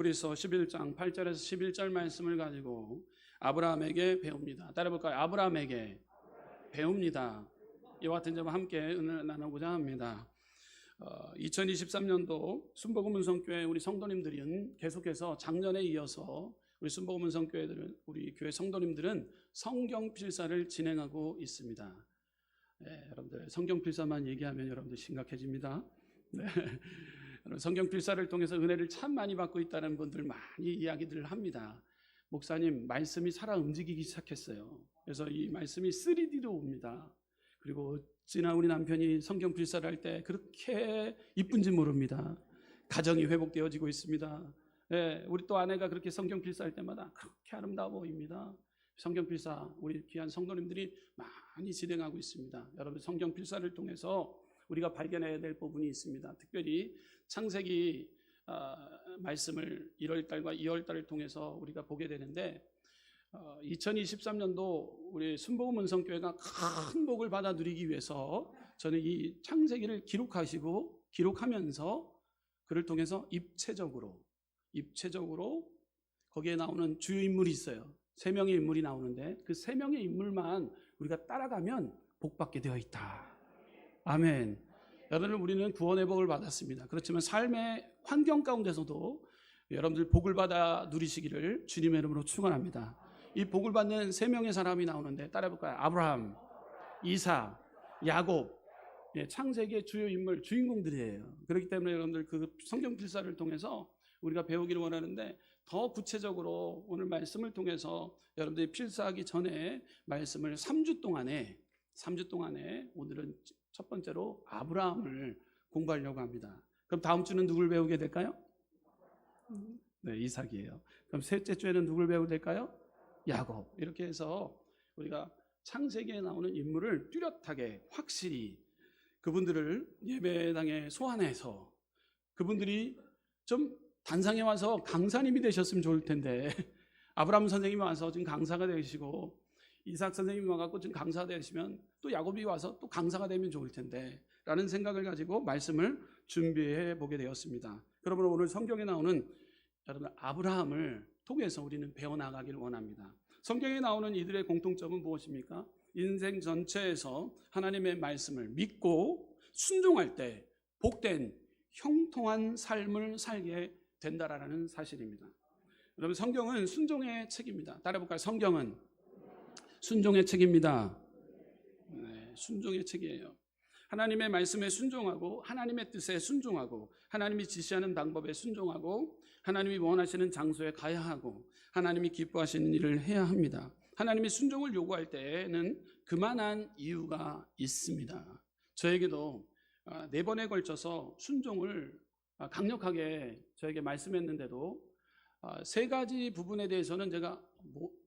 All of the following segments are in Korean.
히브리서 11장 8절에서 11절 말씀을 가지고 아브라함에게 배웁니다. 따라해볼까요? 아브라함에게 배웁니다. 이와 같은 점을 함께 은혜를 나누고자 합니다. 2023년도 순복음 운성교회 우리 성도님들은 계속해서 작년에 이어서 우리 순복음 운성교회들은 우리 교회 성도님들은 성경 필사를 진행하고 있습니다. 네, 여러분들 성경 필사만 얘기하면 여러분들 심각해집니다. 네. 성경 필사를 통해서 은혜를 참 많이 받고 있다는 분들 많이 이야기들을 합니다. 목사님, 말씀이 살아 움직이기 시작했어요. 그래서 이 말씀이 3D로 옵니다. 그리고 지난 우리 남편이 성경 필사를 할 때 그렇게 이쁜지 모릅니다. 가정이 회복되어지고 있습니다. 네, 우리 또 아내가 그렇게 성경 필사할 때마다 그렇게 아름다워 보입니다. 성경 필사 우리 귀한 성도님들이 많이 진행하고 있습니다. 여러분, 성경 필사를 통해서 우리가 발견해야 될 부분이 있습니다. 특별히 창세기 말씀을 1월달과 2월달을 통해서 우리가 보게 되는데 2023년도 우리 순복음 운성교회가 큰 복을 받아 누리기 위해서 저는 이 창세기를 기록하면서 그를 통해서 입체적으로 거기에 나오는 주요 인물이 있어요. 3명의 인물이 나오는데 그 3명의 인물만 우리가 따라가면 복받게 되어 있다. 아멘. 여러분, 우리는 구원의 복을 받았습니다. 그렇지만 삶의 환경 가운데서도 여러분들 복을 받아 누리시기를 주님의 이름으로 축원합니다. 이 복을 받는 3명의 사람이 나오는데 따라해볼까요? 아브라함, 이삭, 야곱. 창세기의 주요 인물, 주인공들이에요. 그렇기 때문에 여러분들 그 성경 필사를 통해서 우리가 배우기를 원하는데 더 구체적으로 오늘 말씀을 통해서 여러분들이 필사하기 전에 말씀을 3주 동안에 오늘은 첫 번째로 아브라함을 공부하려고 합니다. 그럼 다음 주는 누굴 배우게 될까요? 네, 이삭이에요. 그럼 셋째 주에는 누굴 배우게 될까요? 야곱. 이렇게 해서 우리가 창세기에 나오는 인물을 뚜렷하게 확실히 그분들을 예배당에 소환해서 그분들이 좀 단상에 와서 강사님이 되셨으면 좋을 텐데 아브라함 선생님이 와서 지금 강사가 되시고 이삭 선생님이 와서 지금 강사가 되시면 또 야곱이 와서 또 강사가 되면 좋을 텐데 라는 생각을 가지고 말씀을 준비해 보게 되었습니다. 그러므로 오늘 성경에 나오는 여러분 아브라함을 통해서 우리는 배워나가기를 원합니다. 성경에 나오는 이들의 공통점은 무엇입니까? 인생 전체에서 하나님의 말씀을 믿고 순종할 때 복된 형통한 삶을 살게 된다라는 사실입니다. 여러분, 성경은 순종의 책입니다. 따라해볼까요? 성경은 순종의 책입니다. 네, 순종의 책이에요. 하나님의 말씀에 순종하고 하나님의 뜻에 순종하고 하나님이 지시하는 방법에 순종하고 하나님이 원하시는 장소에 가야 하고 하나님이 기뻐하시는 일을 해야 합니다. 하나님이 순종을 요구할 때에는 그만한 이유가 있습니다. 저에게도 4번에 걸쳐서 순종을 강력하게 저에게 말씀했는데도 3가지 부분에 대해서는 제가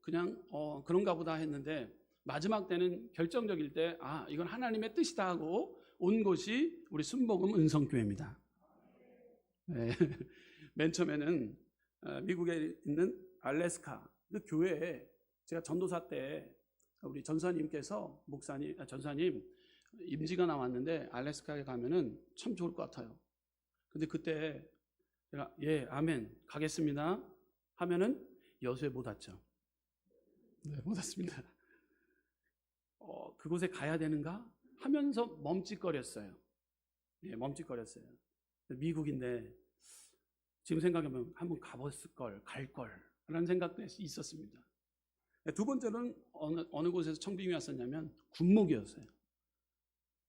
그냥 그런가 보다 했는데 마지막 때는 결정적일 때 이건 하나님의 뜻이다 하고 온 곳이 우리 순복음 은성교회입니다. 네. 맨 처음에는 미국에 있는 알래스카 그 교회에 제가 전도사 때 우리 전사님께서 전사님 임지가 나왔는데 알래스카에 가면은 참 좋을 것 같아요. 근데 그때 제가 아멘 가겠습니다 하면은 여수에 못 왔죠. 네, 못 왔습니다. 그곳에 가야 되는가 하면서 멈칫거렸어요. 예, 멈칫거렸어요. 미국인데 지금 생각하면 한번 가봤을 걸, 갈 걸 라는 생각도 있었습니다. 두 번째는 어느 곳에서 청빙이 왔었냐면 군목이었어요.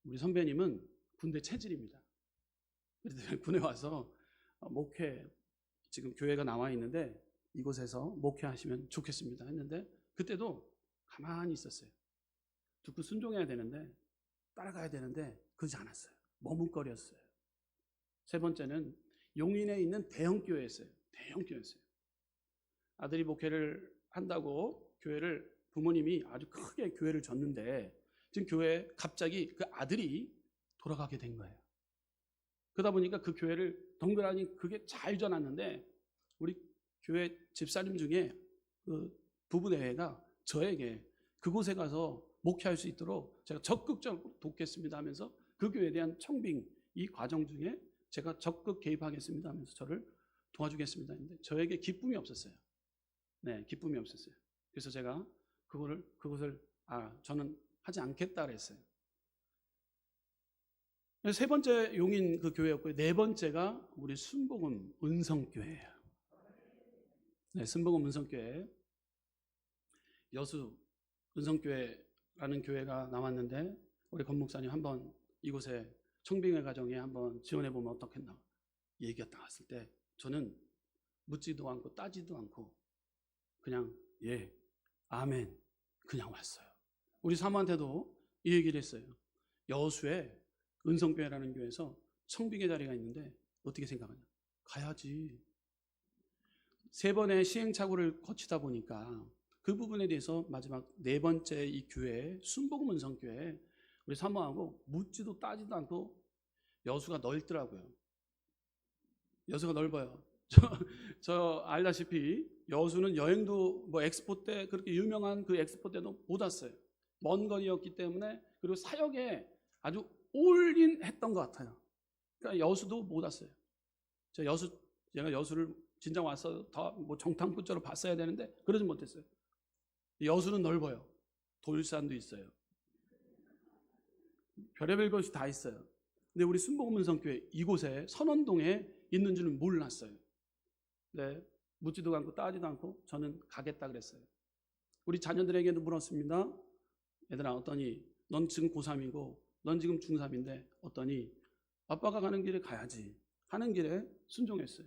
우리 선배님은 군대 체질입니다. 그래서 군에 와서 목회 지금 교회가 나와 있는데 이곳에서 목회하시면 좋겠습니다 했는데 그때도 가만히 있었어요. 듣고 순종해야 되는데 따라가야 되는데 그러지 않았어요. 머뭇거렸어요. 세 번째는 용인에 있는 대형교회였어요. 아들이 목회를 한다고 부모님이 아주 크게 교회를 졌는데 지금 교회에 갑자기 그 아들이 돌아가게 된 거예요. 그러다 보니까 그 교회를 덩그러니 그게 잘 전놨는데 우리 교회 집사님 중에 그 부부대회가 저에게 그곳에 가서 목회할 수 있도록 제가 적극적으로 돕겠습니다 하면서 그 교회에 대한 청빙 이 과정 중에 제가 적극 개입하겠습니다 하면서 저를 도와주겠습니다 했는데 저에게 기쁨이 없었어요. 네, 기쁨이 없었어요. 그래서 제가 그것을 저는 하지 않겠다 그랬어요. 세 번째 용인 그 교회였고요. 네 번째가 우리 순복음 은성교회예요. 네, 순복음 은성교회. 여수 은성교회라는 교회가 나왔는데 우리 권 목사님 한번 이곳에 청빙회 가정에 한번 지원해 보면 어떻겠나 얘기가 나왔을 때 저는 묻지도 않고 따지도 않고 그냥 예, 아멘 그냥 왔어요. 우리 사모한테도 이 얘기를 했어요. 여수에 은성교회라는 교회에서 청빙의 자리가 있는데 어떻게 생각하냐? 가야지. 세 번의 시행착오를 거치다 보니까 그 부분에 대해서 마지막 네 번째 이 교회 순복음 은성교회 우리 사모하고 묻지도 따지도 않고 여수가 넓더라고요. 여수가 넓어요. 저 알다시피 여수는 여행도 뭐 엑스포 때 그렇게 유명한 그 엑스포 때도 못 왔어요. 먼 거리였기 때문에 그리고 사역에 아주 올인했던 것 같아요. 그러니까 여수도 못 왔어요. 제가 여수를 진짜 와서 더 뭐 정탐꾼처럼 봤어야 되는데 그러지 못했어요. 여수는 넓어요. 돌산도 있어요. 별의별 것이 다 있어요. 근데 우리 순복음 은성교회 이곳에 선원동에 있는 줄은 몰랐어요. 네, 묻지도 않고 따지도 않고 저는 가겠다 그랬어요. 우리 자녀들에게도 물었습니다. 얘들아 어떠니? 넌 지금 고3이고 넌 지금 중3인데 어떠니? 아빠가 가는 길에 가야지 하는 길에 순종했어요.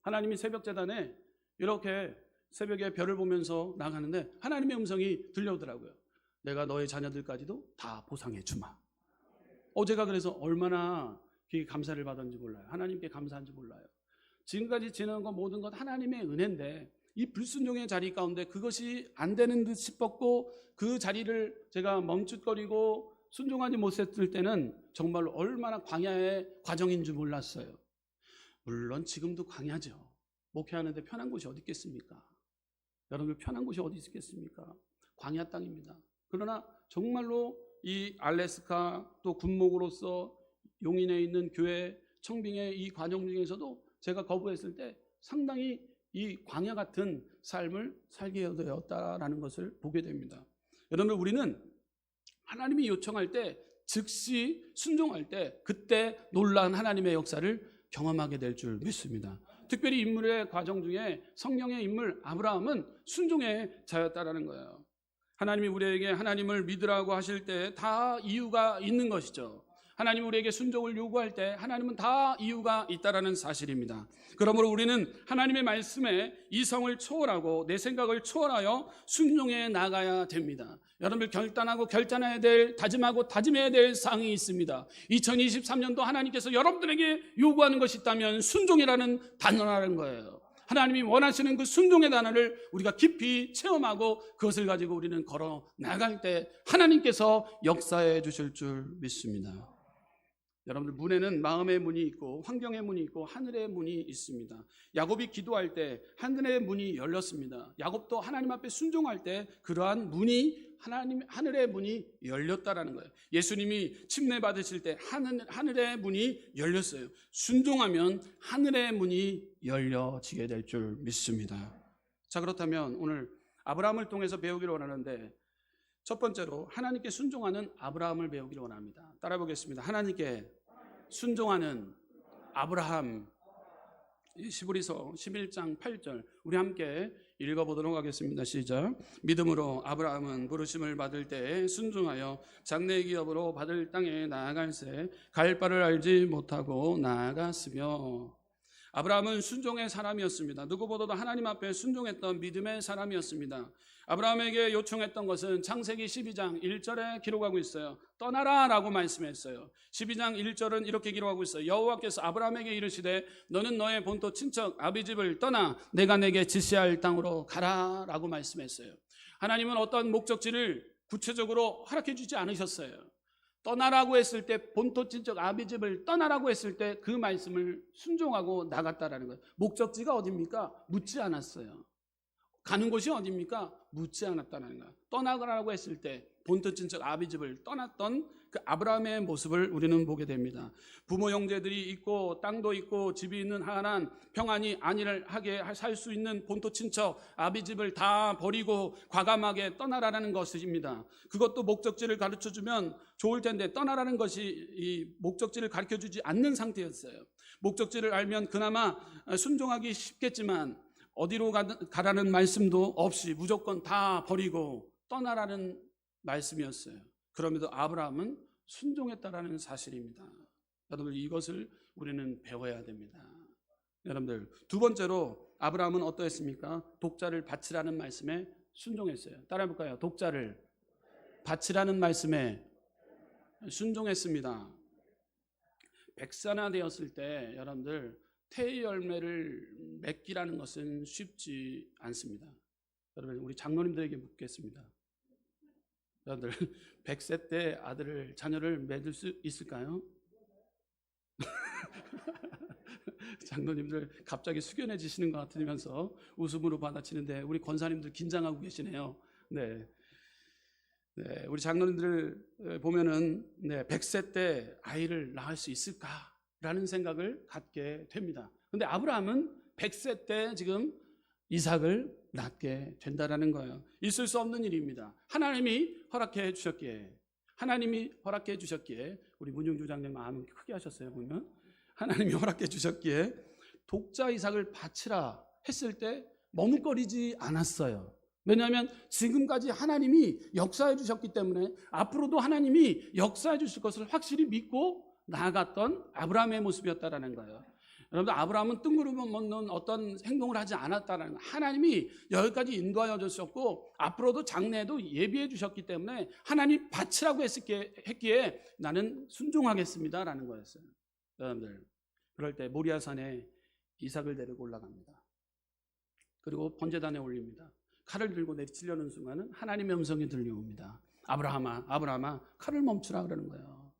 하나님이 새벽재단에 이렇게 새벽에 별을 보면서 나가는데 하나님의 음성이 들려오더라고요. 내가 너의 자녀들까지도 다 보상해 주마. 제가 그래서 얼마나 감사를 받았는지 몰라요. 하나님께 감사한지 몰라요. 지금까지 지내는 것 모든 것 하나님의 은혜인데 이 불순종의 자리 가운데 그것이 안 되는 듯 싶었고 그 자리를 제가 멈칫거리고 순종하지 못했을 때는 정말로 얼마나 광야의 과정인 줄 몰랐어요. 물론 지금도 광야죠. 목회하는데 편한 곳이 어디 있겠습니까? 여러분 편한 곳이 어디 있겠습니까? 광야 땅입니다. 그러나 정말로 이 알래스카 또 군목으로서 용인에 있는 교회 청빙의 이 과정 중에서도 제가 거부했을 때 상당히 이 광야 같은 삶을 살게 되었다라는 것을 보게 됩니다. 여러분 우리는 하나님이 요청할 때 즉시 순종할 때 그때 놀라운 하나님의 역사를 경험하게 될 줄 믿습니다. 특별히 인물의 과정 중에 성령의 인물 아브라함은 순종의 자였다라는 거예요. 하나님이 우리에게 하나님을 믿으라고 하실 때 다 이유가 있는 것이죠. 하나님이 우리에게 순종을 요구할 때 하나님은 다 이유가 있다라는 사실입니다. 그러므로 우리는 하나님의 말씀에 이성을 초월하고 내 생각을 초월하여 순종해 나가야 됩니다. 여러분들 결단해야 될 다짐하고 다짐해야 될 사항이 있습니다. 2023년도 하나님께서 여러분들에게 요구하는 것이 있다면 순종이라는 단어라는 거예요. 하나님이 원하시는 그 순종의 단어를 우리가 깊이 체험하고 그것을 가지고 우리는 걸어 나갈 때 하나님께서 역사해 주실 줄 믿습니다. 여러분들 문에는 마음의 문이 있고 환경의 문이 있고 하늘의 문이 있습니다. 야곱이 기도할 때 하늘의 문이 열렸습니다. 야곱도 하나님 앞에 순종할 때 그러한 문이 하늘의 문이 열렸다라는 거예요. 예수님이 침례 받으실 때 하늘의 문이 열렸어요. 순종하면 하늘의 문이 열려지게 될 줄 믿습니다. 자, 그렇다면 오늘 아브라함을 통해서 배우기를 원하는데 첫 번째로 하나님께 순종하는 아브라함을 배우기를 원합니다. 따라 보겠습니다. 하나님께 순종하는 아브라함. 시브리서 11장 8절 우리 함께 읽어보도록 하겠습니다. 시작. 믿음으로 아브라함은 부르심을 받을 때에 순종하여 장래 기업으로 받을 땅에 나아갈새 갈 바를 알지 못하고 나아갔으며. 아브라함은 순종의 사람이었습니다. 누구보다도 하나님 앞에 순종했던 믿음의 사람이었습니다. 아브라함에게 요청했던 것은 창세기 12장 1절에 기록하고 있어요. 떠나라 라고 말씀했어요. 12장 1절은 이렇게 기록하고 있어요. 여호와께서 아브라함에게 이르시되 너는 너의 본토 친척 아비집을 떠나 내가 내게 지시할 땅으로 가라 라고 말씀했어요. 하나님은 어떤 목적지를 구체적으로 허락해 주지 않으셨어요. 떠나라고 했을 때 본토 친척 아비집을 떠나라고 했을 때 그 말씀을 순종하고 나갔다라는 거예요. 목적지가 어디입니까? 묻지 않았어요. 가는 곳이 어디입니까? 묻지 않았다는 거예요. 떠나가라고 했을 때 본토 친척 아비집을 떠났던 그 아브라함의 모습을 우리는 보게 됩니다. 부모 형제들이 있고 땅도 있고 집이 있는 한한 평안히 안일하게 살 수 있는 본토 친척 아비집을 다 버리고 과감하게 떠나라는 것입니다. 그것도 목적지를 가르쳐주면 좋을 텐데 떠나라는 것이 이 목적지를 가르쳐주지 않는 상태였어요. 목적지를 알면 그나마 순종하기 쉽겠지만 어디로 가라는 말씀도 없이 무조건 다 버리고 떠나라는 말씀이었어요. 그럼에도 아브라함은 순종했다라는 사실입니다. 여러분들 이것을 우리는 배워야 됩니다. 여러분들 두 번째로 아브라함은 어떠했습니까? 독자를 바치라는 말씀에 순종했어요. 따라해볼까요? 독자를 바치라는 말씀에 순종했습니다. 백사나 되었을 때 여러분들 태의 열매를 맺기라는 것은 쉽지 않습니다. 여러분 우리 장로님들에게 묻겠습니다. 여러분들 100세 때 아들을 자녀를 맺을 수 있을까요? 장로님들 갑자기 숙연해지시는 것 같으면서 웃음으로 받아치는데 우리 권사님들 긴장하고 계시네요. 네, 우리 장로님들 보면은 100세 때 아이를 낳을 수 있을까라는 생각을 갖게 됩니다. 그런데 아브라함은 100세 때 지금 이삭을 낳게 된다라는 거예요. 있을 수 없는 일입니다. 하나님이 허락해 주셨기에 우리 문용주 장님 마음을 크게 하셨어요. 보면 하나님이 허락해 주셨기에 독자 이삭을 바치라 했을 때 머뭇거리지 않았어요. 왜냐하면 지금까지 하나님이 역사해 주셨기 때문에 앞으로도 하나님이 역사해 주실 것을 확실히 믿고 나아갔던 아브라함의 모습이었다라는 거예요. 여러분들 아브라함은 뜬구름 먹는 어떤 행동을 하지 않았다는 거예요. 하나님이 여기까지 인도하여 주셨고 앞으로도 장래에도 예비해 주셨기 때문에 하나님 바치라고 했기에 나는 순종하겠습니다라는 거였어요. 여러분들 그럴 때 모리아산에 이삭을 데리고 올라갑니다. 그리고 번제단에 올립니다. 칼을 들고 내리치려는 순간은 하나님의 음성이 들려옵니다. 아브라함아 칼을 멈추라 그러는 거예요.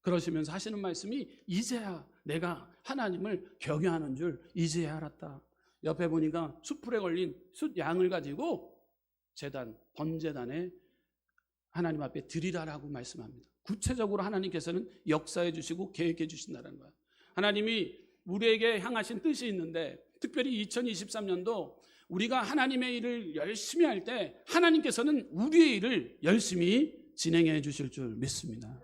그러시면서 하시는 말씀이 이제야 내가 하나님을 경외하는 줄 이제야 알았다. 옆에 보니까 숯불에 걸린 숫양을 가지고 번제단에 하나님 앞에 드리라라고 말씀합니다. 구체적으로 하나님께서는 역사해 주시고 계획해 주신다는 거예요. 하나님이 우리에게 향하신 뜻이 있는데 특별히 2023년도 우리가 하나님의 일을 열심히 할 때 하나님께서는 우리의 일을 열심히 진행해 주실 줄 믿습니다.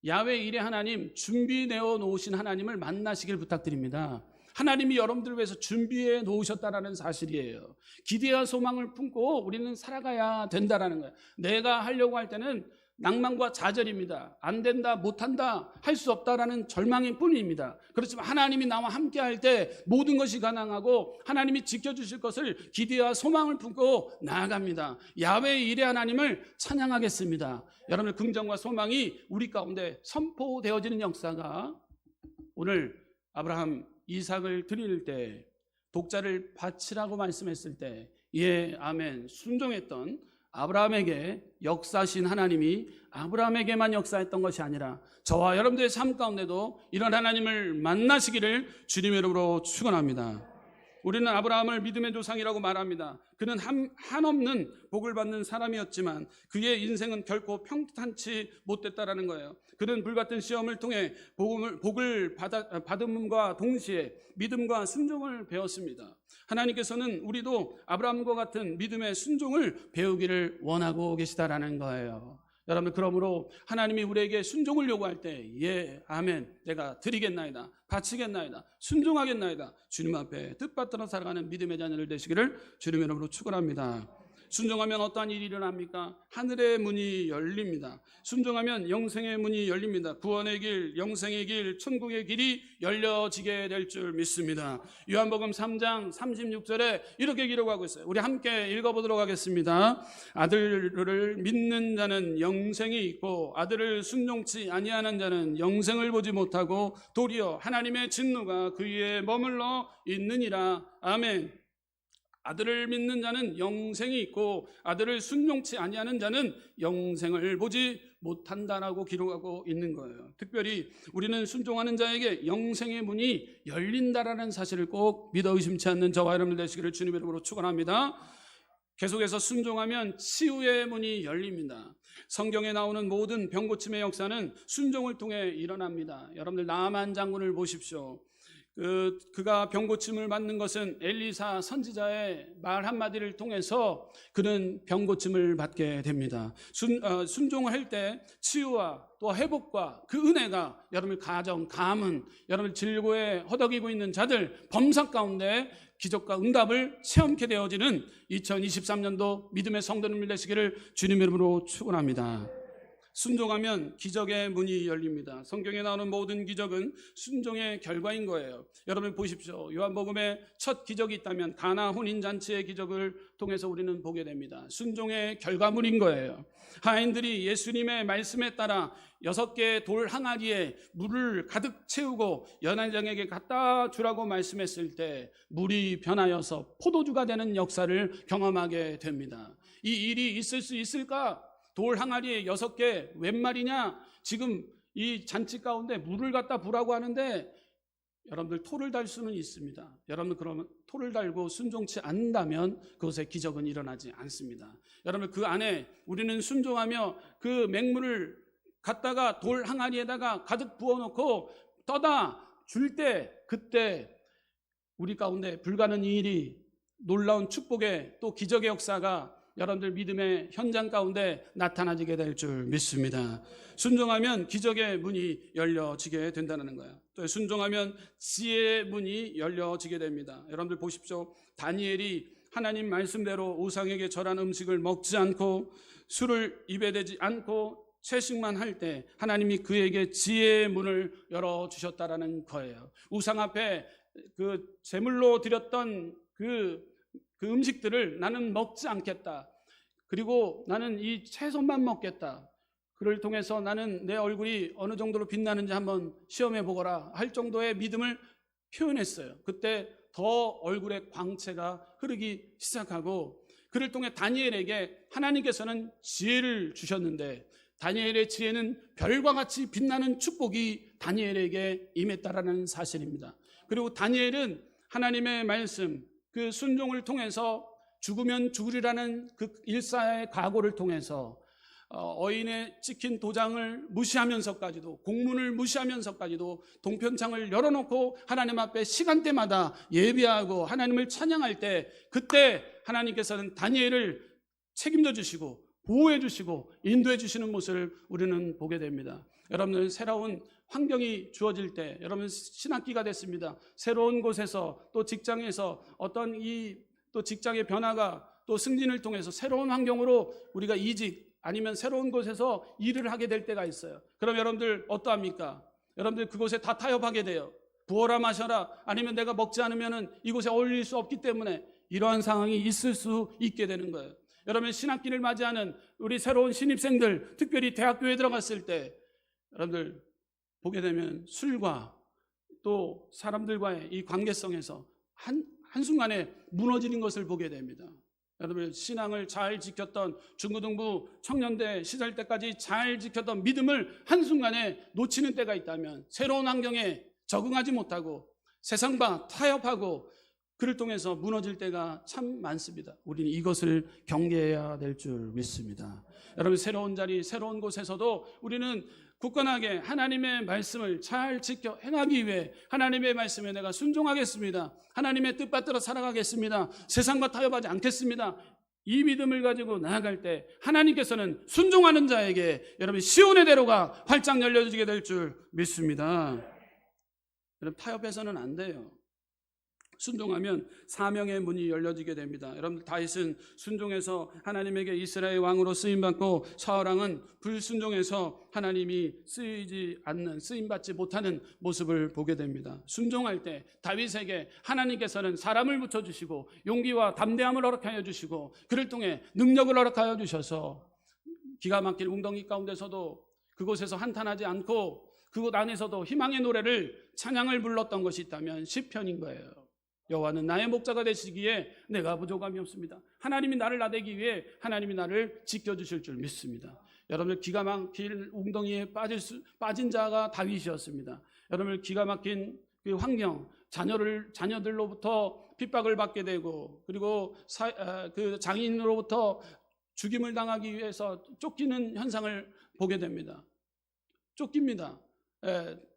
야훼 일의 하나님, 준비되어 놓으신 하나님을 만나시길 부탁드립니다. 하나님이 여러분들을 위해서 준비해 놓으셨다는 사실이에요. 기대와 소망을 품고 우리는 살아가야 된다는 거예요. 내가 하려고 할 때는 낭만과 좌절입니다. 안 된다, 못한다, 할 수 없다라는 절망일 뿐입니다. 그렇지만 하나님이 나와 함께 할 때 모든 것이 가능하고 하나님이 지켜주실 것을 기대와 소망을 품고 나아갑니다. 야훼 일의 하나님을 찬양하겠습니다. 여러분의 긍정과 소망이 우리 가운데 선포되어지는 역사가 오늘 아브라함 이삭을 드릴 때 독자를 바치라고 말씀했을 때 아멘 순종했던 아브라함에게 역사하신 하나님이 아브라함에게만 역사했던 것이 아니라 저와 여러분들의 삶 가운데도 이런 하나님을 만나시기를 주님의 이름으로 축원합니다. 우리는 아브라함을 믿음의 조상이라고 말합니다. 그는 한없는 복을 받는 사람이었지만 그의 인생은 결코 평탄치 못했다라는 거예요. 그는 불같은 시험을 통해 복을 받음과 동시에 믿음과 순종을 배웠습니다. 하나님께서는 우리도 아브라함과 같은 믿음의 순종을 배우기를 원하고 계시다라는 거예요. 여러분 그러므로 하나님이 우리에게 순종을 요구할 때 아멘 내가 드리겠나이다 바치겠나이다 순종하겠나이다 주님 앞에 뜻받들어 살아가는 믿음의 자녀들 되시기를 주님의 이름으로 축원합니다. 순종하면 어떠한 일이 일어납니까? 하늘의 문이 열립니다. 순종하면 영생의 문이 열립니다. 구원의 길, 영생의 길, 천국의 길이 열려지게 될 줄 믿습니다. 요한복음 3장 36절에 이렇게 기록하고 있어요. 우리 함께 읽어보도록 하겠습니다. 아들을 믿는 자는 영생이 있고 아들을 순종치 아니하는 자는 영생을 보지 못하고 도리어 하나님의 진노가 그 위에 머물러 있느니라. 아멘. 아들을 믿는 자는 영생이 있고 아들을 순종치 아니하는 자는 영생을 보지 못한다라고 기록하고 있는 거예요. 특별히 우리는 순종하는 자에게 영생의 문이 열린다라는 사실을 꼭 믿어 의심치 않는 저와 여러분들 되시기를 주님의 이름으로 축원합니다. 계속해서 순종하면 치유의 문이 열립니다. 성경에 나오는 모든 병고침의 역사는 순종을 통해 일어납니다. 여러분들 나아만 장군을 보십시오. 그가 병고침을 받는 것은 엘리사 선지자의 말 한마디를 통해서 그는 병고침을 받게 됩니다. 순종을 할 때 치유와 또 회복과 그 은혜가 여러분들 가정, 가문, 여러분들 질고에 허덕이고 있는 자들 범사 가운데 기적과 응답을 체험케 되어지는 2023년도 믿음의 성도님들 되시기를 주님의 이름으로 축원합니다. 순종하면 기적의 문이 열립니다. 성경에 나오는 모든 기적은 순종의 결과인 거예요. 여러분 보십시오. 요한복음에 첫 기적이 있다면 가나 혼인잔치의 기적을 통해서 우리는 보게 됩니다. 순종의 결과물인 거예요. 하인들이 예수님의 말씀에 따라 6개의 돌 항아리에 물을 가득 채우고 연회장에게 갖다 주라고 말씀했을 때 물이 변하여서 포도주가 되는 역사를 경험하게 됩니다. 이 일이 있을 수 있을까? 돌 항아리에 6개 웬 말이냐? 지금 이 잔치 가운데 물을 갖다 부라고 하는데 여러분들 토를 달 수는 있습니다. 여러분들 그러면 토를 달고 순종치 않는다면 그곳에 기적은 일어나지 않습니다. 여러분 그 안에 우리는 순종하며 그 맹물을 갖다가 돌 항아리에다가 가득 부어놓고 떠다 줄 때 그때 우리 가운데 불가능한 일이 놀라운 축복의 또 기적의 역사가 여러분들 믿음의 현장 가운데 나타나지게 될 줄 믿습니다. 순종하면 기적의 문이 열려지게 된다는 거예요. 또 순종하면 지혜의 문이 열려지게 됩니다. 여러분들 보십시오. 다니엘이 하나님 말씀대로 우상에게 절한 음식을 먹지 않고 술을 입에 대지 않고 채식만 할 때 하나님이 그에게 지혜의 문을 열어주셨다라는 거예요. 우상 앞에 그 제물로 드렸던 그 음식들을 나는 먹지 않겠다. 그리고 나는 이 채소만 먹겠다. 그를 통해서 나는 내 얼굴이 어느 정도로 빛나는지 한번 시험해 보거라 할 정도의 믿음을 표현했어요. 그때 더 얼굴에 광채가 흐르기 시작하고 그를 통해 다니엘에게 하나님께서는 지혜를 주셨는데 다니엘의 지혜는 별과 같이 빛나는 축복이 다니엘에게 임했다라는 사실입니다. 그리고 다니엘은 하나님의 말씀 그 순종을 통해서 죽으면 죽으리라는 그 일사의 각오를 통해서 어인에 찍힌 도장을 무시하면서까지도 공문을 무시하면서까지도 동편창을 열어놓고 하나님 앞에 시간대마다 예배하고 하나님을 찬양할 때 그때 하나님께서는 다니엘을 책임져 주시고 보호해 주시고 인도해 주시는 모습을 우리는 보게 됩니다. 여러분들 새로운 환경이 주어질 때 여러분 신학기가 됐습니다. 새로운 곳에서 또 직장에서 어떤 또 직장의 변화가 또 승진을 통해서 새로운 환경으로 우리가 이직 아니면 새로운 곳에서 일을 하게 될 때가 있어요. 그럼 여러분들 어떠합니까? 여러분들 그곳에 다 타협하게 돼요. 부어라 마셔라 아니면 내가 먹지 않으면 이곳에 어울릴 수 없기 때문에 이러한 상황이 있을 수 있게 되는 거예요. 여러분 신학기를 맞이하는 우리 새로운 신입생들 특별히 대학교에 들어갔을 때 여러분들 보게 되면 술과 또 사람들과의 이 관계성에서 한순간에 무너지는 것을 보게 됩니다. 여러분 신앙을 잘 지켰던 중고등부 청년대 시절 때까지 잘 지켰던 믿음을 한순간에 놓치는 때가 있다면 새로운 환경에 적응하지 못하고 세상과 타협하고 그를 통해서 무너질 때가 참 많습니다. 우리는 이것을 경계해야 될 줄 믿습니다. 여러분 새로운 자리 새로운 곳에서도 우리는 굳건하게 하나님의 말씀을 잘 지켜 행하기 위해 하나님의 말씀에 내가 순종하겠습니다. 하나님의 뜻받들어 살아가겠습니다. 세상과 타협하지 않겠습니다. 이 믿음을 가지고 나아갈 때 하나님께서는 순종하는 자에게 여러분 시온의 대로가 활짝 열려지게 될 줄 믿습니다. 여러분 타협해서는 안 돼요. 순종하면 사명의 문이 열려지게 됩니다. 여러분들 다윗은 순종해서 하나님에게 이스라엘 왕으로 쓰임받고 사울왕은 불순종해서 하나님이 쓰임받지 못하는 모습을 보게 됩니다. 순종할 때 다윗에게 하나님께서는 사람을 붙여주시고 용기와 담대함을 허락하여 주시고 그를 통해 능력을 허락하여 주셔서 기가 막힐 웅덩이 가운데서도 그곳에서 한탄하지 않고 그곳 안에서도 희망의 노래를 찬양을 불렀던 것이 있다면 시편인 거예요. 여호와는 나의 목자가 되시기에 내가 부족함이 없습니다. 하나님이 나를 나대기 위해 하나님이 나를 지켜주실 줄 믿습니다. 여러분들 기가 막힌 웅덩이에 빠진 자가 다윗이었습니다. 여러분들 기가 막힌 그 환경 자녀들로부터 핍박을 받게 되고, 그리고 그 장인으로부터 죽임을 당하기 위해서 쫓기는 현상을 보게 됩니다. 쫓깁니다.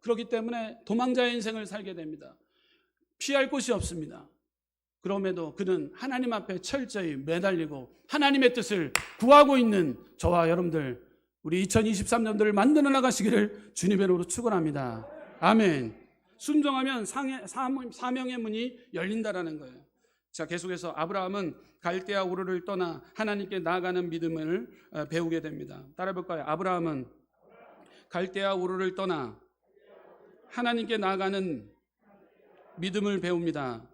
그렇기 때문에 도망자의 인생을 살게 됩니다. 피할 곳이 없습니다. 그럼에도 그는 하나님 앞에 철저히 매달리고 하나님의 뜻을 구하고 있는 저와 여러분들, 우리 2023년도를 만들어 나가시기를 주님의 이름으로 축원합니다. 아멘. 순종하면 사명의 문이 열린다라는 거예요. 자, 계속해서 아브라함은 갈대아 우르를 떠나 하나님께 나아가는 믿음을 배우게 됩니다. 따라 볼까요? 아브라함은 갈대아 우르를 떠나 하나님께 나아가는 믿음을 배웁니다.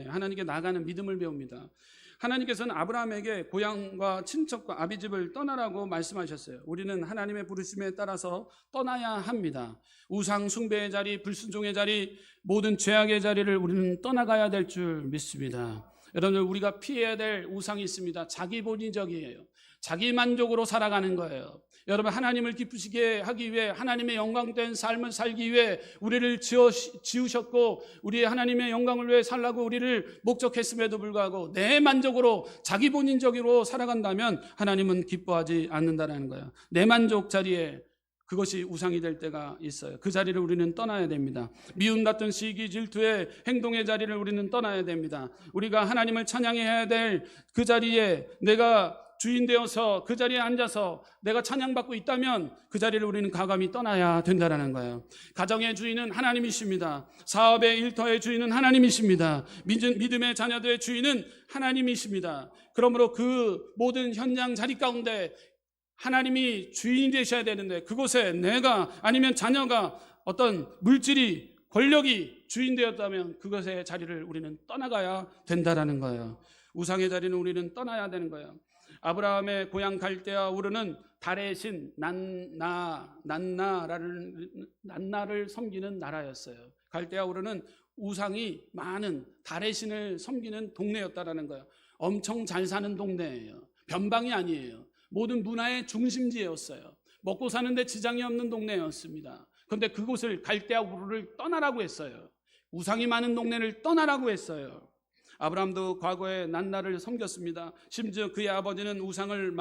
하나님께 나아가는 믿음을 배웁니다. 하나님께서는 아브라함에게 고향과 친척과 아비집을 떠나라고 말씀하셨어요. 우리는 하나님의 부르심에 따라서 떠나야 합니다. 우상 숭배의 자리, 불순종의 자리, 모든 죄악의 자리를 우리는 떠나가야 될 줄 믿습니다. 여러분들, 우리가 피해야 될 우상이 있습니다. 자기본위적이에요. 자기 만족으로 살아가는 거예요. 여러분, 하나님을 기쁘시게 하기 위해, 하나님의 영광된 삶을 살기 위해 우리를 지으셨고, 우리의 하나님의 영광을 위해 살라고 우리를 목적했음에도 불구하고 내 만족으로 자기 본인적으로 살아간다면 하나님은 기뻐하지 않는다는 거예요. 내 만족 자리에 그것이 우상이 될 때가 있어요. 그 자리를 우리는 떠나야 됩니다. 미움, 다툼, 시기, 질투의 행동의 자리를 우리는 떠나야 됩니다. 우리가 하나님을 찬양해야 될 그 자리에 내가 주인 되어서 그 자리에 앉아서 내가 찬양받고 있다면 그 자리를 우리는 과감히 떠나야 된다는 거예요. 가정의 주인은 하나님이십니다. 사업의 일터의 주인은 하나님이십니다. 믿음의 자녀들의 주인은 하나님이십니다. 그러므로 그 모든 현장 자리 가운데 하나님이 주인이 되셔야 되는데, 그곳에 내가 아니면 자녀가 어떤 물질이, 권력이 주인 되었다면 그것의 자리를 우리는 떠나가야 된다는 거예요. 우상의 자리는 우리는 떠나야 되는 거예요. 아브라함의 고향 갈대아 우르는 달의 신 난나를 섬기는 나라였어요. 갈대아 우르는 우상이 많은 달의 신을 섬기는 동네였다라는 거예요. 엄청 잘 사는 동네예요. 변방이 아니에요. 모든 문화의 중심지였어요. 먹고 사는데 지장이 없는 동네였습니다. 그런데 그곳을 갈대아 우르를 떠나라고 했어요. 우상이 많은 동네를 떠나라고 했어요. 아브라함도 과거에 난나를 섬겼습니다. 심지어 그의 아버지는 우상을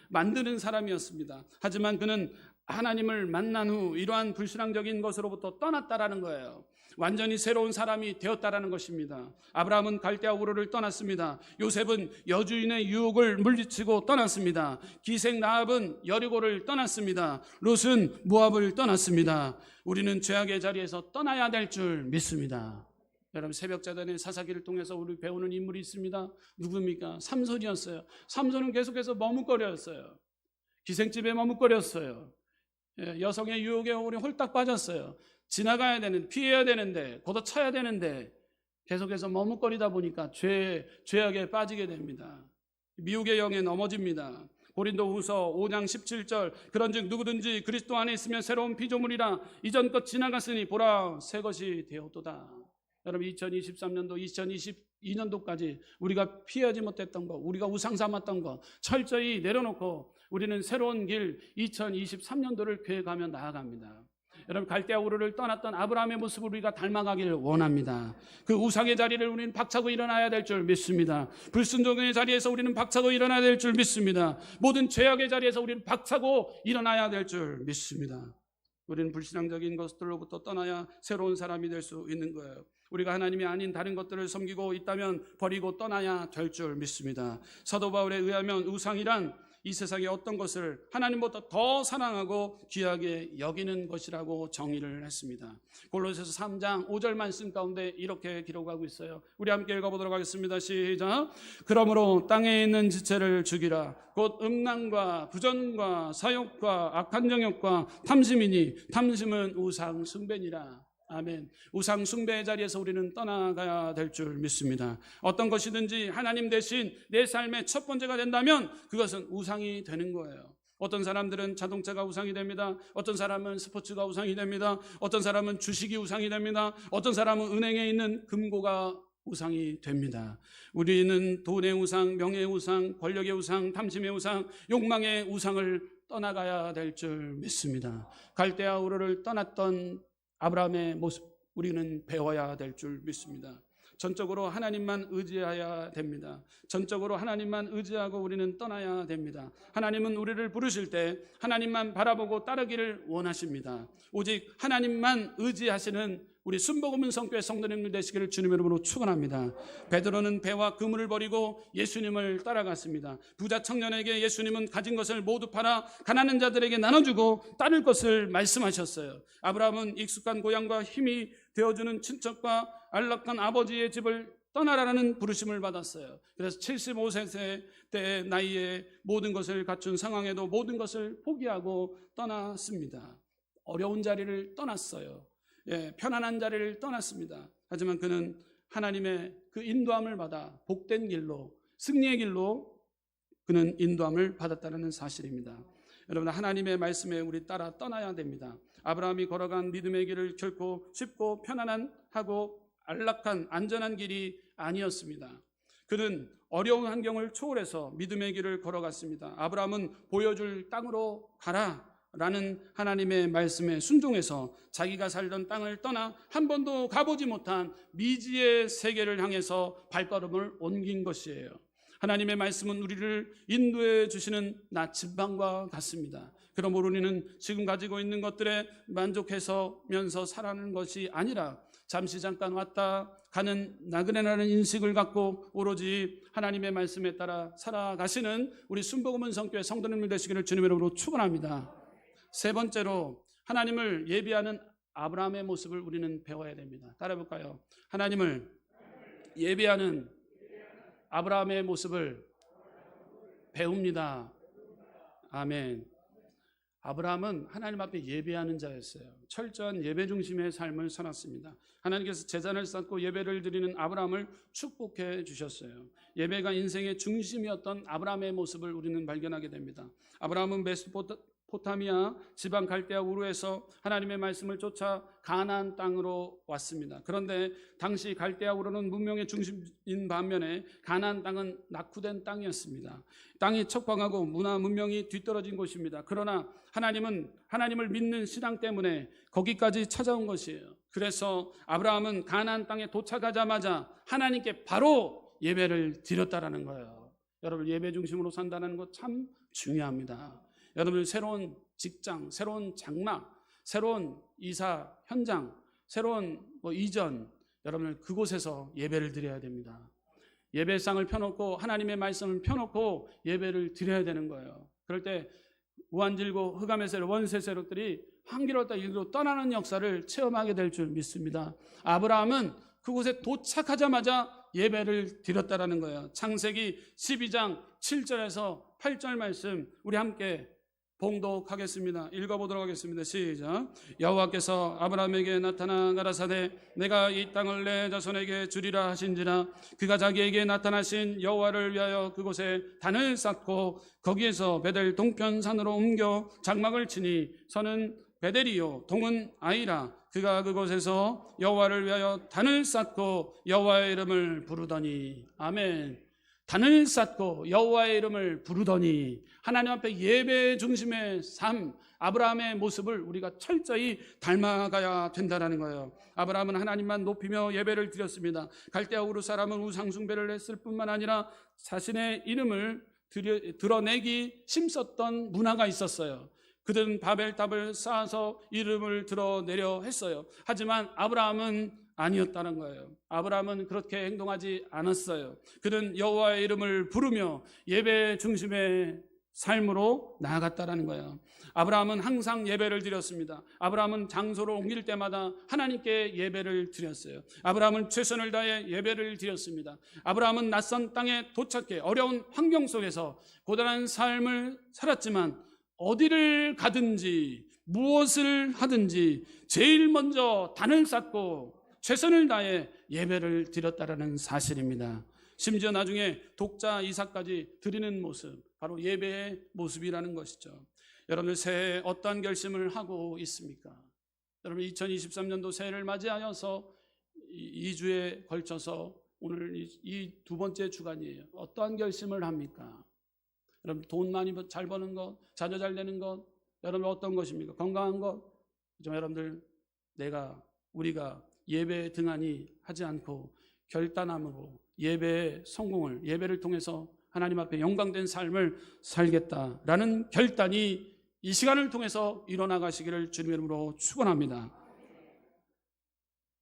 만드는 사람이었습니다. 하지만 그는 하나님을 만난 후 이러한 불신앙적인 것으로부터 떠났다라는 거예요. 완전히 새로운 사람이 되었다라는 것입니다. 아브라함은 갈대아 우르를 떠났습니다. 요셉은 여주인의 유혹을 물리치고 떠났습니다. 기생 라합은 여리고를 떠났습니다. 롯은 모압을 떠났습니다. 우리는 죄악의 자리에서 떠나야 될 줄 믿습니다. 여러분, 새벽자단의 사사기를 통해서 우리 배우는 인물이 있습니다. 누굽니까? 삼손이었어요. 삼손은 계속해서 머뭇거렸어요. 기생집에 머뭇거렸어요. 여성의 유혹에 우리 홀딱 빠졌어요. 지나가야 되는, 피해야 되는데, 걷어차야 되는데 계속해서 머뭇거리다 보니까 죄악에 빠지게 됩니다. 미혹의 영에 넘어집니다. 고린도후서 5장 17절, 그런즉 누구든지 그리스도 안에 있으면 새로운 피조물이라, 이전 것 지나갔으니 보라 새 것이 되었도다. 여러분, 2023년도 2022년도까지 우리가 피하지 못했던 것, 우리가 우상 삼았던 것 철저히 내려놓고 우리는 새로운 길 2023년도를 계획하며 나아갑니다. 여러분, 갈대아 우르를 떠났던 아브라함의 모습을 우리가 닮아가기를 원합니다. 그 우상의 자리를 우리는 박차고 일어나야 될 줄 믿습니다. 불순종의 자리에서 우리는 박차고 일어나야 될 줄 믿습니다. 모든 죄악의 자리에서 우리는 박차고 일어나야 될 줄 믿습니다. 우리는 불신앙적인 것들로부터 떠나야 새로운 사람이 될 수 있는 거예요. 우리가 하나님이 아닌 다른 것들을 섬기고 있다면 버리고 떠나야 될 줄 믿습니다. 사도 바울에 의하면 우상이란 이 세상의 어떤 것을 하나님보다 더 사랑하고 귀하게 여기는 것이라고 정의를 했습니다. 골로새서 3장 5절 말씀 가운데 이렇게 기록하고 있어요. 우리 함께 읽어보도록 하겠습니다. 시작. 그러므로 땅에 있는 지체를 죽이라. 곧 음란과 부전과 사욕과 악한 정욕과 탐심이니 탐심은 우상 숭배니라. 아멘. 우상 숭배의 자리에서 우리는 떠나가야 될 줄 믿습니다. 어떤 것이든지 하나님 대신 내 삶의 첫 번째가 된다면 그것은 우상이 되는 거예요. 어떤 사람들은 자동차가 우상이 됩니다. 어떤 사람은 스포츠가 우상이 됩니다. 어떤 사람은 주식이 우상이 됩니다. 어떤 사람은 은행에 있는 금고가 우상이 됩니다. 우리는 돈의 우상, 명예의 우상, 권력의 우상, 탐심의 우상, 욕망의 우상을 떠나가야 될 줄 믿습니다. 갈대아 우르를 떠났던 아브라함의 모습 우리는 배워야 될 줄 믿습니다. 전적으로 하나님만 의지해야 됩니다. 전적으로 하나님만 의지하고 우리는 떠나야 됩니다. 하나님은 우리를 부르실 때 하나님만 바라보고 따르기를 원하십니다. 오직 하나님만 의지하시는 우리 순복음은 성교회 성도님들 되시기를 주님의 이름으로 축원합니다. 베드로는 배와 그물을 버리고 예수님을 따라갔습니다. 부자 청년에게 예수님은 가진 것을 모두 팔아 가난한 자들에게 나눠주고 따를 것을 말씀하셨어요. 아브라함은 익숙한 고향과 힘이 되어주는 친척과 안락한 아버지의 집을 떠나라는 부르심을 받았어요. 그래서 75세 때 나이에 모든 것을 갖춘 상황에도 모든 것을 포기하고 떠났습니다. 어려운 자리를 떠났어요. 편안한 자리를 떠났습니다. 하지만 그는 하나님의 그 인도함을 받아 복된 길로, 승리의 길로 그는 인도함을 받았다는 사실입니다. 여러분, 하나님의 말씀에 우리 따라 떠나야 됩니다. 아브라함이 걸어간 믿음의 길을 결코 쉽고 편안하고 안락한 안전한 길이 아니었습니다. 그는 어려운 환경을 초월해서 믿음의 길을 걸어갔습니다. 아브라함은 보여줄 땅으로 가라 라는 하나님의 말씀에 순종해서 자기가 살던 땅을 떠나 한 번도 가보지 못한 미지의 세계를 향해서 발걸음을 옮긴 것이에요. 하나님의 말씀은 우리를 인도해 주시는 나침반과 같습니다. 그러므로 우리는 지금 가지고 있는 것들에 만족해서면서 살아가는 것이 아니라 잠시 잠깐 왔다 가는 나그네라는 인식을 갖고 오로지 하나님의 말씀에 따라 살아가시는 우리 순복음은 성교회 성도님들 되시기를 주님의 이름으로 축원합니다. 세 번째로 하나님을 예비하는 아브라함의 모습을 우리는 배워야 됩니다. 따라해볼까요? 하나님을 예비하는 아브라함의 모습을 배웁니다. 아멘. 아브라함은 하나님 앞에 예배하는 자였어요. 철저한 예배 중심의 삶을 살았습니다. 하나님께서 제단을 쌓고 예배를 드리는 아브라함을 축복해 주셨어요. 예배가 인생의 중심이었던 아브라함의 모습을 우리는 발견하게 됩니다. 아브라함은 메소포타미아 지방 갈대아 우르에서 하나님의 말씀을 쫓아 가나안 땅으로 왔습니다. 그런데 당시 갈대아 우르는 문명의 중심인 반면에 가나안 땅은 낙후된 땅이었습니다. 땅이 척박하고 문화 문명이 뒤떨어진 곳입니다. 그러나 하나님은 하나님을 믿는 신앙 때문에 거기까지 찾아온 것이에요. 그래서 아브라함은 가나안 땅에 도착하자마자 하나님께 바로 예배를 드렸다라는 거예요. 여러분, 예배 중심으로 산다는 것 참 중요합니다. 여러분, 새로운 직장, 새로운 장막, 새로운 이사 현장, 새로운 이전, 여러분들 그곳에서 예배를 드려야 됩니다. 예배상을 펴놓고 하나님의 말씀을 펴놓고 예배를 드려야 되는 거예요. 그럴 때 우한질고 흑암의 세력, 원세 세력들이 한길었다 일기로 떠나는 역사를 체험하게 될 줄 믿습니다. 아브라함은 그곳에 도착하자마자 예배를 드렸다라는 거예요. 창세기 12장 7절에서 8절 말씀 우리 함께 봉독하겠습니다. 읽어보도록 하겠습니다. 시작. 여호와께서 아브라함에게 나타나 가라사대 내가 이 땅을 내 자손에게 주리라 하신지라. 그가 자기에게 나타나신 여호와를 위하여 그곳에 단을 쌓고 거기에서 베델 동편 산으로 옮겨 장막을 치니 서는 베델이요 동은 아이라. 그가 그곳에서 여호와를 위하여 단을 쌓고 여호와의 이름을 부르더니. 아멘. 단을 쌓고 여호와의 이름을 부르더니. 하나님 앞에 예배 중심의 삶, 아브라함의 모습을 우리가 철저히 닮아가야 된다는 거예요. 아브라함은 하나님만 높이며 예배를 드렸습니다. 갈대아 우르 사람은 우상 숭배를 했을 뿐만 아니라 자신의 이름을 드러내기 힘썼던 문화가 있었어요. 그들은 바벨탑을 쌓아서 이름을 드러내려 했어요. 하지만 아브라함은 아니었다는 거예요. 아브라함은 그렇게 행동하지 않았어요. 그는 여호와의 이름을 부르며 예배 중심의 삶으로 나아갔다는 거예요. 아브라함은 항상 예배를 드렸습니다. 아브라함은 장소를 옮길 때마다 하나님께 예배를 드렸어요. 아브라함은 최선을 다해 예배를 드렸습니다. 아브라함은 낯선 땅에 도착해 어려운 환경 속에서 고단한 삶을 살았지만 어디를 가든지 무엇을 하든지 제일 먼저 단을 쌓고 최선을 다해 예배를 드렸다라는 사실입니다. 심지어 나중에 독자 이삭까지 드리는 모습, 바로 예배의 모습이라는 것이죠. 여러분, 새해에 어떠한 결심을 하고 있습니까? 여러분, 2023년도 새해를 맞이하여서 2주에 걸쳐서 오늘 이 두 번째 주간이에요. 어떠한 결심을 합니까? 여러분, 돈 많이 잘 버는 것, 자녀 잘 되는 것, 여러분 어떤 것입니까? 건강한 것? 좀 여러분들 우리가 예배 등한히 하지 않고 결단함으로 예배의 성공을, 예배를 통해서 하나님 앞에 영광된 삶을 살겠다라는 결단이 이 시간을 통해서 일어나가시기를 주님의 이름으로 축원합니다.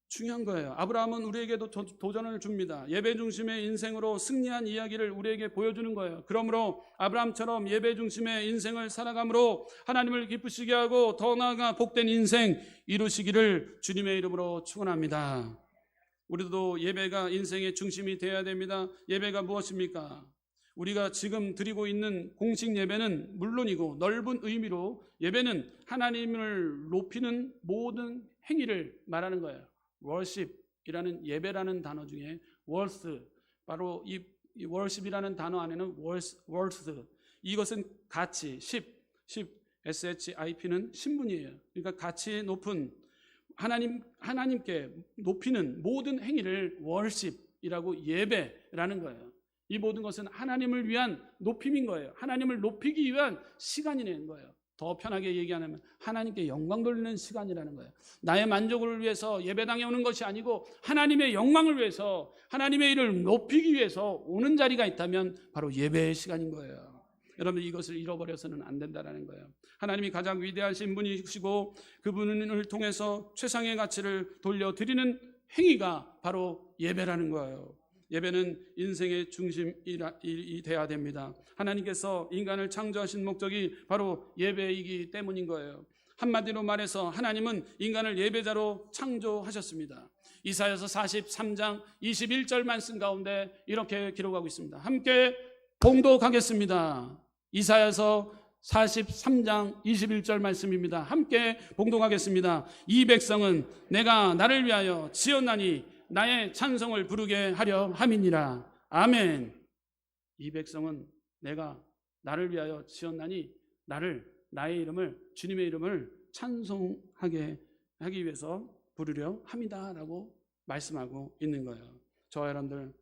중요한 거예요. 아브라함은 우리에게도 도전을 줍니다. 예배 중심의 인생으로 승리한 이야기를 우리에게 보여주는 거예요. 그러므로 아브라함처럼 예배 중심의 인생을 살아감으로 하나님을 기쁘시게 하고 더 나아가 복된 인생 이루시기를 주님의 이름으로 축원합니다. 우리도 예배가 인생의 중심이 되어야 됩니다. 예배가 무엇입니까? 우리가 지금 드리고 있는 공식 예배는 물론이고 넓은 의미로 예배는 하나님을 높이는 모든 행위를 말하는 거예요. worship이라는 예배라는 단어 중에 worth, 바로 이 worship이라는 단어 안에는 worth, 이것은 가치, ship는 신분이에요. 그러니까 가치 높은 하나님께 높이는 모든 행위를 worship이라고 예배라는 거예요. 이 모든 것은 하나님을 위한 높임인 거예요. 하나님을 높이기 위한 시간이라는 거예요. 더 편하게 얘기하면 하나님께 영광 돌리는 시간이라는 거예요. 나의 만족을 위해서 예배당에 오는 것이 아니고 하나님의 영광을 위해서, 하나님의 일을 높이기 위해서 오는 자리가 있다면 바로 예배의 시간인 거예요. 여러분, 이것을 잃어버려서는 안 된다는 거예요. 하나님이 가장 위대하신 분이시고 그분을 통해서 최상의 가치를 돌려드리는 행위가 바로 예배라는 거예요. 예배는 인생의 중심이 돼야 됩니다. 하나님께서 인간을 창조하신 목적이 바로 예배이기 때문인 거예요. 한마디로 말해서 하나님은 인간을 예배자로 창조하셨습니다. 이사야서 43장 21절 말씀 가운데 이렇게 기록하고 있습니다. 함께 봉독하겠습니다. 이사야서 43장 21절 말씀입니다. 함께 봉독하겠습니다. 이 백성은 내가 나를 위하여 지었나니 나의 찬송을 부르게 하려 함이니라. 아멘. 이 백성은 내가 나를 위하여 지었나니 나의 이름을, 주님의 이름을 찬송하게 하기 위해서 부르려 함이다 라고 말씀하고 있는 거예요. 저와 여러분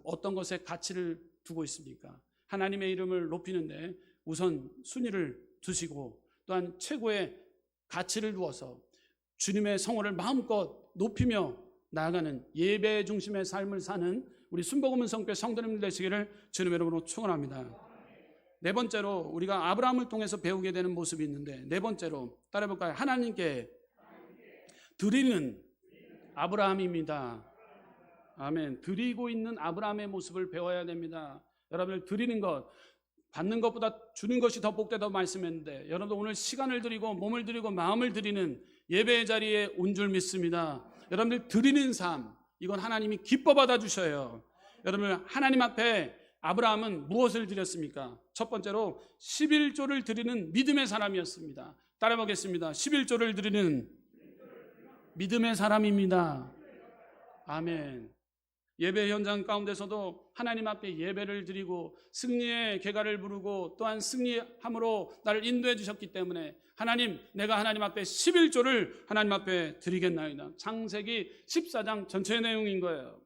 어떤 것에 가치를 두고 있습니까? 하나님의 이름을 높이는데 우선 순위를 두시고 또한 최고의 가치를 두어서 주님의 성호를 마음껏 높이며 나아가는 예배 중심의 삶을 사는 우리 순복음 성교회 성도님들 되시기를 주님의 이름으로 축원합니다. 네 번째로 우리가 아브라함을 통해서 배우게 되는 모습이 있는데, 네 번째로 따라해볼까요? 하나님께 드리는 아브라함입니다. 아멘. 드리고 있는 아브라함의 모습을 배워야 됩니다. 여러분들, 드리는 것, 받는 것보다 주는 것이 더 복되다고 말씀했는데, 여러분들 오늘 시간을 드리고 몸을 드리고 마음을 드리는 예배의 자리에 온 줄 믿습니다. 여러분들 드리는 삶, 이건 하나님이 기뻐 받아주셔요. 여러분, 하나님 앞에 아브라함은 무엇을 드렸습니까? 첫 번째로 11조를 드리는 믿음의 사람이었습니다. 따라보겠습니다. 11조를 드리는 믿음의 사람입니다. 아멘. 예배 현장 가운데서도 하나님 앞에 예배를 드리고 승리의 계가를 부르고 또한 승리함으로 나를 인도해 주셨기 때문에 하나님, 내가 하나님 앞에 11조를 하나님 앞에 드리겠나이다. 창세기 14장 전체의 내용인 거예요.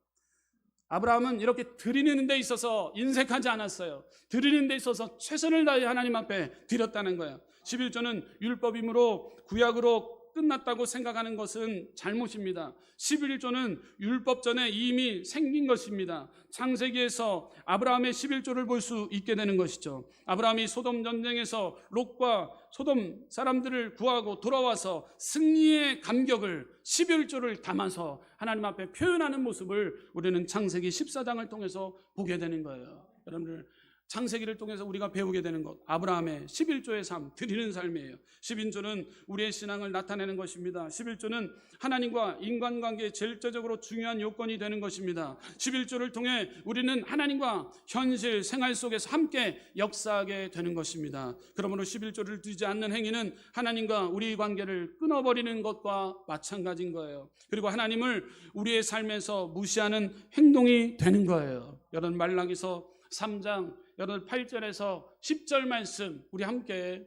아브라함은 이렇게 드리는 데 있어서 인색하지 않았어요. 드리는 데 있어서 최선을 다해 하나님 앞에 드렸다는 거예요. 11조는 율법이므로 구약으로 끝났다고 생각하는 것은 잘못입니다. 11조는 율법 전에 이미 생긴 것입니다. 창세기에서 아브라함의 11조를 볼 수 있게 되는 것이죠. 아브라함이 소돔 전쟁에서 롯과 소돔 사람들을 구하고 돌아와서 승리의 감격을 11조를 담아서 하나님 앞에 표현하는 모습을 우리는 창세기 14장을 통해서 보게 되는 거예요. 여러분들, 창세기를 통해서 우리가 배우게 되는 것, 아브라함의 11조의 삶, 드리는 삶이에요. 11조는 우리의 신앙을 나타내는 것입니다. 11조는 하나님과 인간관계에 절대적으로 중요한 요건이 되는 것입니다. 11조를 통해 우리는 하나님과 현실 생활 속에서 함께 역사하게 되는 것입니다. 그러므로 11조를 드리지 않는 행위는 하나님과 우리 관계를 끊어버리는 것과 마찬가지인 거예요. 그리고 하나님을 우리의 삶에서 무시하는 행동이 되는 거예요. 여러분, 말라기서 3장 여러분 8절에서 10절 말씀 우리 함께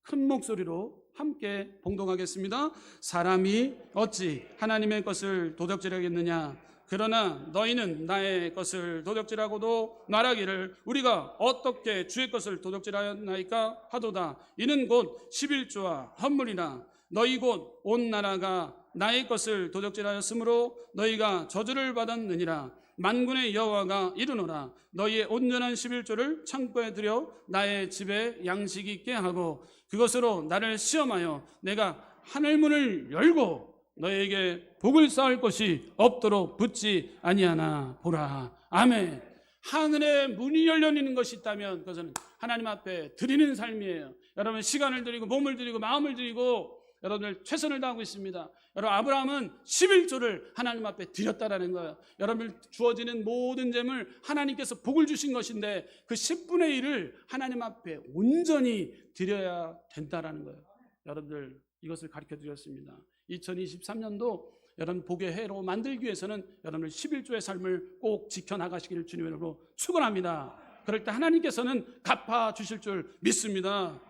큰 목소리로 함께 봉독하겠습니다. 사람이 어찌 하나님의 것을 도적질하겠느냐? 그러나 너희는 나의 것을 도적질하고도 말하기를 우리가 어떻게 주의 것을 도적질하였나이까 하도다. 이는 곧 11조와 헌물이라. 너희 곧 온 나라가 나의 것을 도적질하였으므로 너희가 저주를 받았느니라. 만군의 여호와가 이르노라. 너희의 온전한 11조를 창고에 들여 나의 집에 양식 있게 하고 그것으로 나를 시험하여 내가 하늘문을 열고 너희에게 복을 쌓을 것이 없도록 붙지 아니하나 보라. 아멘. 하늘의 문이 열려 있는 것이 있다면 그것은 하나님 앞에 드리는 삶이에요. 여러분 시간을 드리고 몸을 드리고 마음을 드리고 여러분들 최선을 다하고 있습니다. 여러분 아브라함은 11조를 하나님 앞에 드렸다라는 거예요. 여러분들 주어지는 모든 재물 하나님께서 복을 주신 것인데 그 10분의 1을 하나님 앞에 온전히 드려야 된다라는 거예요. 여러분들 이것을 가르쳐 드렸습니다. 2023년도 여러분 복의 해로 만들기 위해서는 여러분들 11조의 삶을 꼭 지켜나가시기를 주님으로 축원합니다. 그럴 때 하나님께서는 갚아주실 줄 믿습니다.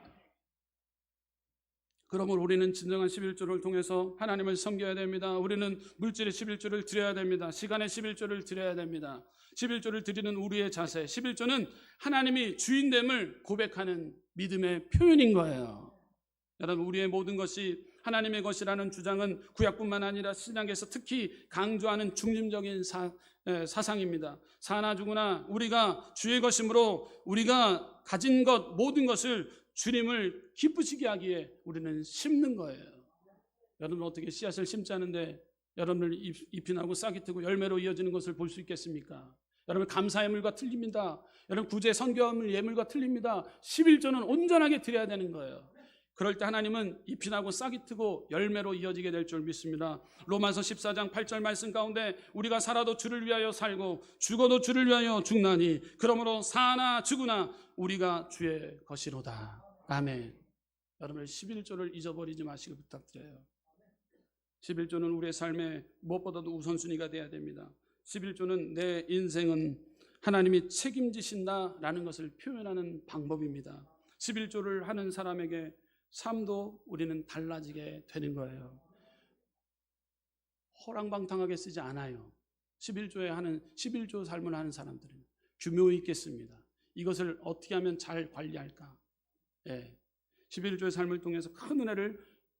그러므로 우리는 진정한 11조를 통해서 하나님을 섬겨야 됩니다. 우리는 물질의 11조를 드려야 됩니다. 시간의 11조를 드려야 됩니다. 11조를 드리는 우리의 자세, 11조는 하나님이 주인됨을 고백하는 믿음의 표현인 거예요. 여러분 우리의 모든 것이 하나님의 것이라는 주장은 구약뿐만 아니라 신약에서 특히 강조하는 중심적인 사상입니다. 사나 죽으나 우리가 주의 것이므로 우리가 가진 것 모든 것을 주님을 기쁘시게 하기에 우리는 심는 거예요. 여러분 어떻게 씨앗을 심지 않은데 여러분을 잎이 나고 싹이 트고 열매로 이어지는 것을 볼 수 있겠습니까? 여러분 감사 예물과 틀립니다. 여러분 구제 선교 예물과 틀립니다. 11조는 온전하게 드려야 되는 거예요. 그럴 때 하나님은 잎이 나고 싹이 트고 열매로 이어지게 될 줄 믿습니다. 로마서 14장 8절 말씀 가운데 우리가 살아도 주를 위하여 살고 죽어도 주를 위하여 죽나니 그러므로 사나 죽으나 우리가 주의 것이로다. 아멘. 여러분 11조를 잊어버리지 마시길 부탁드려요. 11조는 우리의 삶에 무엇보다도 우선순위가 돼야 됩니다. 11조는 내 인생은 하나님이 책임지신다라는 것을 표현하는 방법입니다. 11조를 하는 사람에게 삶도 우리는 달라지게 되는 거예요. 호랑방탕하게 쓰지 않아요. 11조 삶을 하는 사람들은 규모 있게 씁니다. 이것을 어떻게 하면 잘 관리할까? 11조의 삶을 통해서 큰 은혜를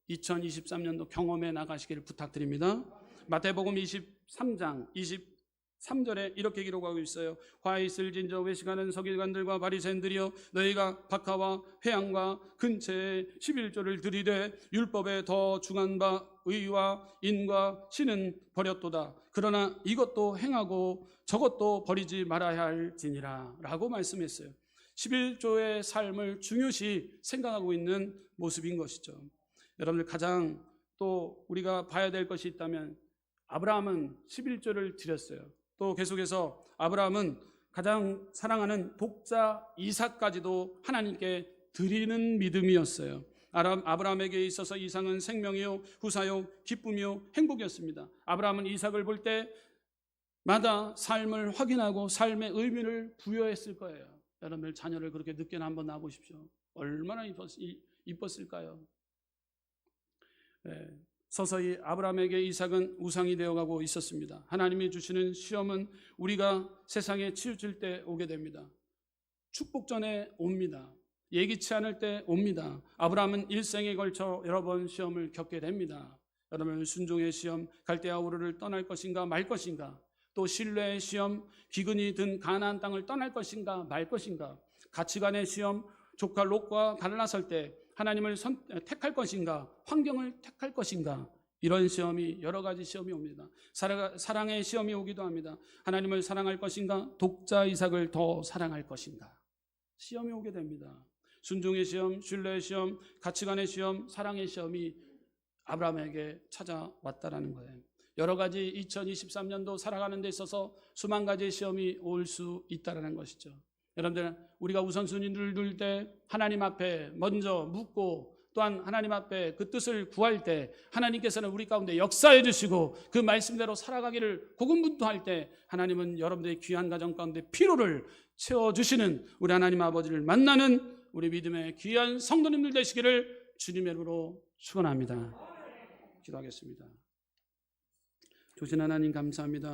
2023년도 경험해 나가시기를 부탁드립니다. 마태복음 23장 23절에 이렇게 기록하고 있어요. 화 있을 진저 외식하는 서기관들과 바리새인들이여 너희가 박하와 회향과 근처에 11조를 드리되 율법에 더 중한 바 의와 인과 신은 버렸도다. 그러나 이것도 행하고 저것도 버리지 말아야 할지니라 라고 말씀했어요. 11조의 삶을 중요시 생각하고 있는 모습인 것이죠. 여러분들 가장 또 우리가 봐야 될 것이 있다면 아브라함은 11조를 드렸어요. 또 계속해서 아브라함은 가장 사랑하는 독자 이삭까지도 하나님께 드리는 믿음이었어요. 아브라함에게 있어서 이삭은 생명이요 후사요 기쁨이요 행복이었습니다. 아브라함은 이삭을 볼 때마다 삶을 확인하고 삶의 의미를 부여했을 거예요. 여러분들 자녀를 그렇게 늦게는 한번 낳아보십시오. 얼마나 이뻤을까요? 서서히 아브라함에게 이삭은 우상이 되어가고 있었습니다. 하나님이 주시는 시험은 우리가 세상에 치우칠 때 오게 됩니다. 축복 전에 옵니다. 예기치 않을 때 옵니다. 아브라함은 일생에 걸쳐 여러 번 시험을 겪게 됩니다. 여러분 순종의 시험, 갈대아 우르를 떠날 것인가 말 것인가, 또 신뢰의 시험, 기근이 든 가나안 땅을 떠날 것인가 말 것인가, 가치관의 시험, 조카 롯과 갈라설 때 하나님을 택할 것인가 환경을 택할 것인가, 이런 시험이 여러 가지 시험이 옵니다. 사랑의 시험이 오기도 합니다. 하나님을 사랑할 것인가 독자 이삭을 더 사랑할 것인가, 시험이 오게 됩니다. 순종의 시험, 신뢰의 시험, 가치관의 시험, 사랑의 시험이 아브라함에게 찾아왔다라는 거예요. 여러 가지 2023년도 살아가는 데 있어서 수만 가지의 시험이 올 수 있다는 것이죠. 여러분들 우리가 우선순위를 둘 때 하나님 앞에 먼저 묻고 또한 하나님 앞에 그 뜻을 구할 때 하나님께서는 우리 가운데 역사해 주시고 그 말씀대로 살아가기를 고군분투할 때 하나님은 여러분들의 귀한 가정 가운데 피로를 채워주시는 우리 하나님 아버지를 만나는 우리 믿음의 귀한 성도님들 되시기를 주님의 이름으로 축원합니다. 기도하겠습니다. 조신 하나님 감사합니다.